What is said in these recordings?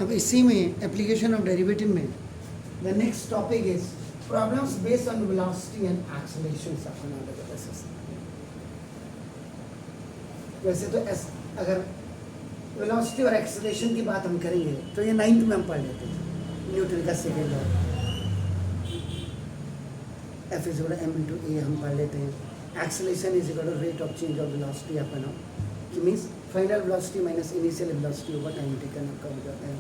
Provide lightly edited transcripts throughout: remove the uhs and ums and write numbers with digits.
अब इसी में एप्लीकेशन ऑफ डेरिवेटिव में the next topic is problems based on velocity and acceleration. वैसे तो अगर वेलोसिटी और एक्सेलरेशन की बात हम करेंगे तो ये 9th में हम पढ़ लेते थे, न्यूटन का second law, F is equal to m into a हम पढ़ लेते हैं। Acceleration is equal to rate of change of velocity अपन कि means final velocity minus initial velocity over time taken आपका हो जाता है,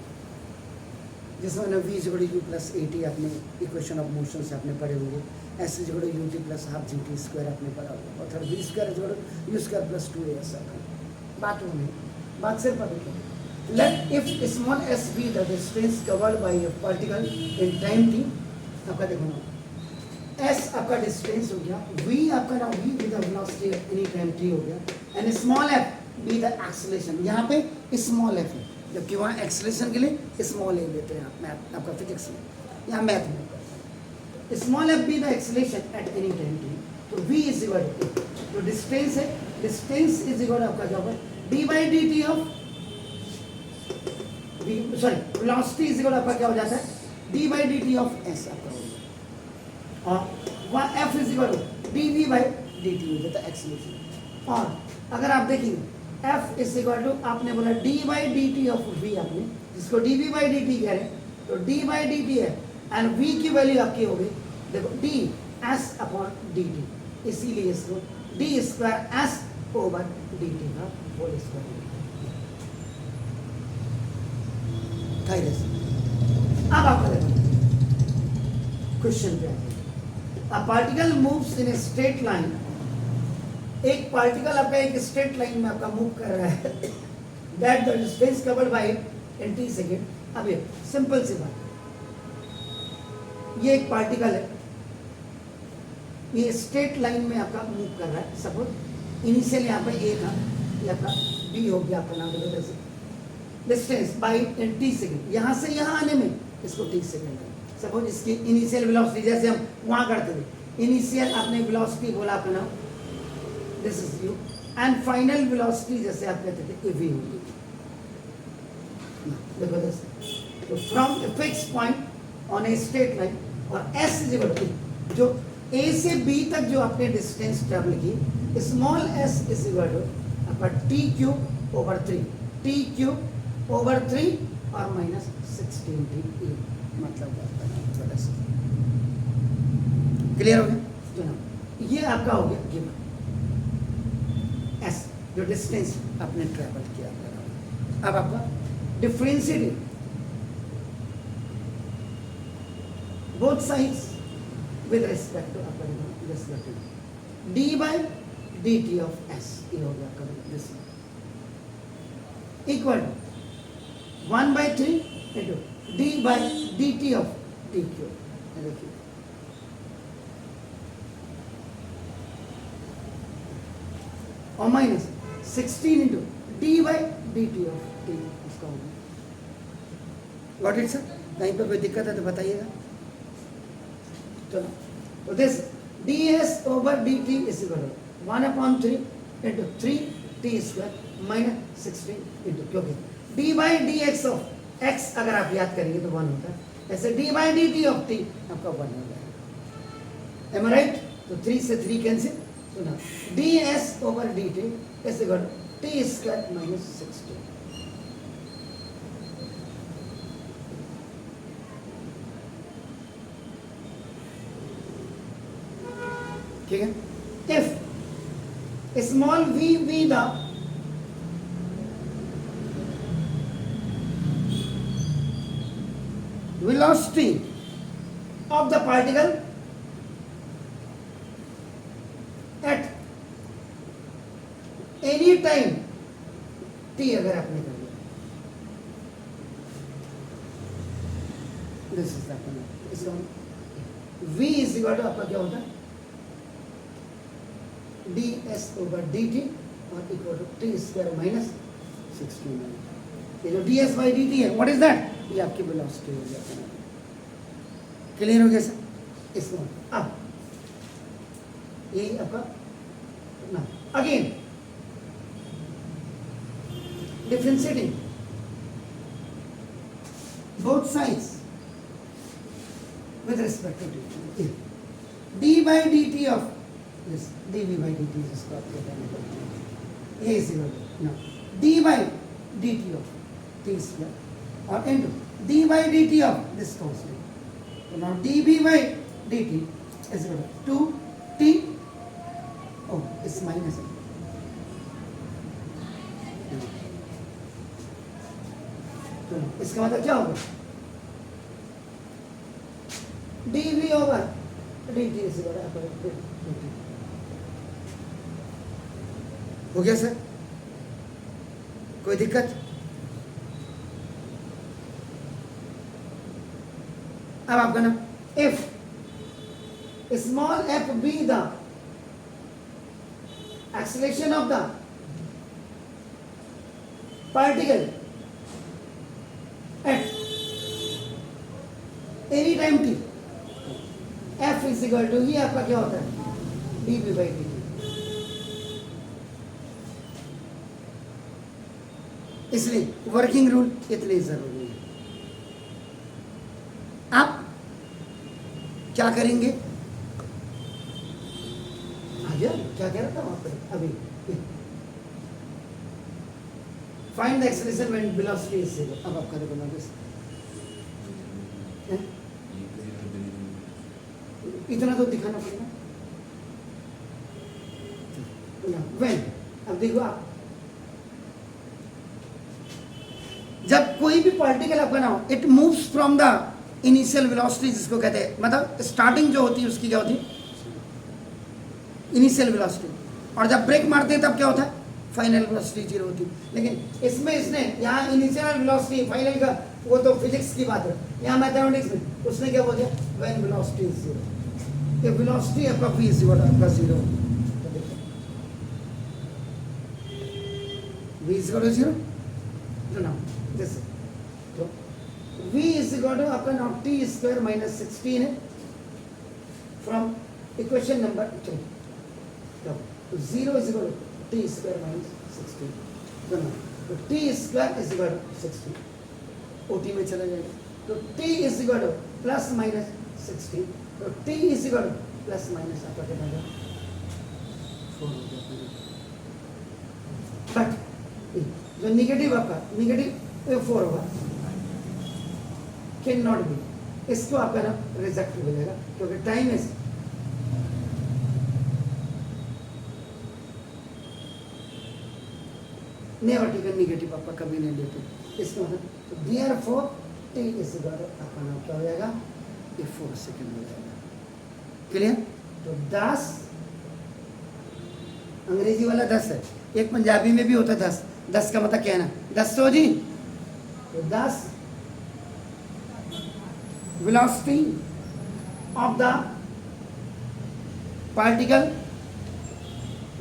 जिसमें ना v is equal to u plus a t आपने इक्वेशन ऑफ मोशन से आपने पढ़े होंगे, s is equal to u t plus half g t square आपने पढ़ा होगा, और third v square is equal to u square plus 2as बात वो नहीं, बात सिर्फ अभी let if small s be the distance covered by a particle in time t। आपका देखो ना s आपका डिस्टेंस हो गया, v आपका ना v with the velocity any time t हो गया, and small f be the acceleration. यहाँ पे स्मॉल f है, जबकि वहाँ एक्सेलरेशन के लिए स्मॉल a लेते हैं आप मैथ आपका फिजिक्स में, यहाँ मैथ में small f be the acceleration at any time t, तो v इज इक्वल टू तो डिस्टेंस है, डिस्टेंस इज इक्वल आपका क्या होगा d by d t of sorry velocity is equal आपका क्या हो जाता है d by d t of s आपका हो जाता है, और वहाँ f is equal to d v by d t हो जाता है एक्सेलरेशन। और अगर आप देखेंगे f इज इक्वल टू आपने बोला d by d t of v, आपने जिसको d v by d t कह रहे हैं, तो d बाई डी टी है एंड v की वैल्यू आपकी हो गई देखो d s upon d t, इसीलिए इसको d square s over d t का होल स्क्वायर। अब आपका देखो क्वेश्चन पे a particle moves in a straight line, एक पार्टिकल आपका एक स्ट्रेट लाइन में आपका मूव कर रहा है, that the distance covered bye in t second. अब ये सिंपल सी बात, ये एक पार्टिकल है, ये स्ट्रेट लाइन में आपका मूव कर रहा है, सपोज इनिशियल यहाँ पे a था, ये आपका b हो गया आपका नाम देखो जैसे distance by in t second, यहाँ से यहाँ आने में इसको t सेकेंड है। सपोज इसकी इनिशियल वेलोसिटी जैसे हम वहाँ करते थे, इनिशियल आपने वेलोसिटी बोला अपना this is u, and final velocity जैसे आप कहते थे v होगी, देखो दिस, तो from a fix point on a straight line, और s इज इक्वल टू जो a से b तक जो आपने डिस्टेंस ट्रेवल की, small s is equal to आपका t cube over 3, t cube over 3 और माइनस 16t, मतलब क्लियर हो गया जनाब। ये आपका हो गया गिवन s जो डिस्टेंस आपने ट्रेवल किया। अब आपका differentiate both sides with respect to आपका d by d t of s, ये हो गया आपका this equal to 1 by 3 into d by d t of t cube, देखिए और minus 16 into d by d t of t, इसका होगा got it sir. कहीं पर कोई दिक्कत है तो बताइएगा। चलो तो this d s over d t is equal to 1 upon 3 into 3t square minus 16 into, क्योंकि d by d x of x अगर आप याद करेंगे तो 1 होता है, ऐसे d by d t of t आपका 1 हो जाएगा, एम आई राइट। तो 3 से 3 कैंसिल, तो ना d s over d t is equal to t square minus 16। ठीक है, if small v be the velocity of the particle at any time t, अगर आपने कर लिया दिस इज इसका v इज इक्वल टू आपका क्या होता है d s over d t और equal to t square minus 16। ये जो d s by d t है व्हाट इज दैट, ये आपकी वेलोसिटी हो गया। क्लियर हो गया सर इसमें। अब ये आपका ना again differentiating both sides with respect to t. d by dt of this dv by dt is what a is equal to now d by dt of t square or into d by dt of this constant. So now dv by dt is equal to 2t. Oh, it's minus. तो इसका मतलब क्या होगा? dv over dt is equal to dt. हो गया sir? कोई दिक्कत? अब आपका ना if small f be the acceleration of the particle at any time t, f is equal to ये आपका क्या होता है? dv by dt. इसलिए वर्किंग रूल इतने जरूरी है. आप क्या करेंगे? आगे क्या कह रहा था वहां पे अभी? Find the acceleration when velocity is zero. अब आप करेंगे ना दिस. इतना तो दिखाना पड़ेगा. व्हेन अब देखो आप जब कोई भी पार्टिकल आपका ना हो it moves from the initial velocity जिसको कहते हैं मतलब स्टार्टिंग जो होती है उसकी क्या होती है? Initial velocity. और जब ब्रेक मारते हैं तब क्या होता है? फाइनल वेलोसिटी जीरो होती है. लेकिन इसमें इसने यहाँ इनिशियल वेलोसिटी फाइनल का वो तो फिजिक्स की बात है. यहाँ मैथमेटिक्स में उसने क्या बोल दिया? When velocity is zero. ये वेलोसिटी आपका v इज इक्वल टू आपका zero. v is equal to zero. तो ना दिस तो v इज इक्वल टू आपका नाउ t स्क्वायर माइनस 16 है फ्रॉम इक्वेशन नंबर 2. तो 0 is equal to t square minus 16. तो ना तो t square is equal to 16 ओटी में चला जाएगा. तो t is equal to plus minus 16. तो t is equal to plus minus आपका क्या बनेगा? 4 हो जाएगा. बट जो निगेटिव आपका निगेटिव 4 होगा कैन नॉट बी. इसको आपका ना रिजेक्ट हो जाएगा क्योंकि time is never taken negative आपका कभी नहीं लेते. इसका मतलब therefore t is equal to आपका नाम क्या हो जाएगा? ये 4 सेकंड हो जाएगा. क्लियर? तो 10 अंग्रेजी वाला 10 है. एक पंजाबी में भी होता है 10. 10 का मतलब क्या है ना? 10 तो जी. तो 10 velocity of the particle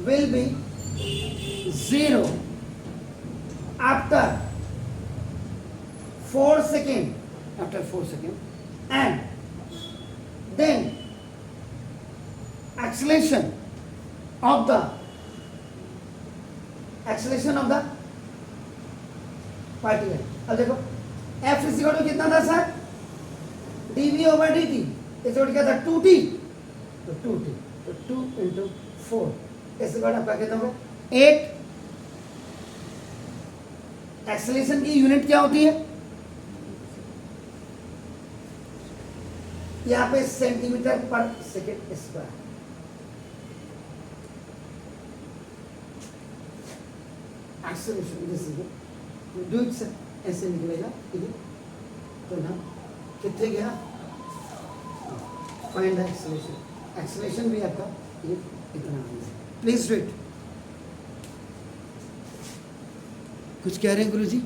will be 0 after 4 seconds. After 4 seconds, and then acceleration of the particle. अब देखो f इज इक्वल टू कितना था sir? dv over dt is equal क्या था? 2t. तो 2t तो 2 into 4 इज इक्वल आपका कितना होगा? 8. एक्सेलरेशन की यूनिट क्या होती है? यहाँ पे सेंटीमीटर पर second square. Acceleration this is do it sir. ऐसे निकलेगा इधर. तो ना कितने गया? Find the acceleration. एक्सेलरेशन भी आपका ये इतना है. Please do it. कुछ कह रहे हैं गुरुजी?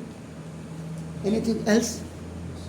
Anything else?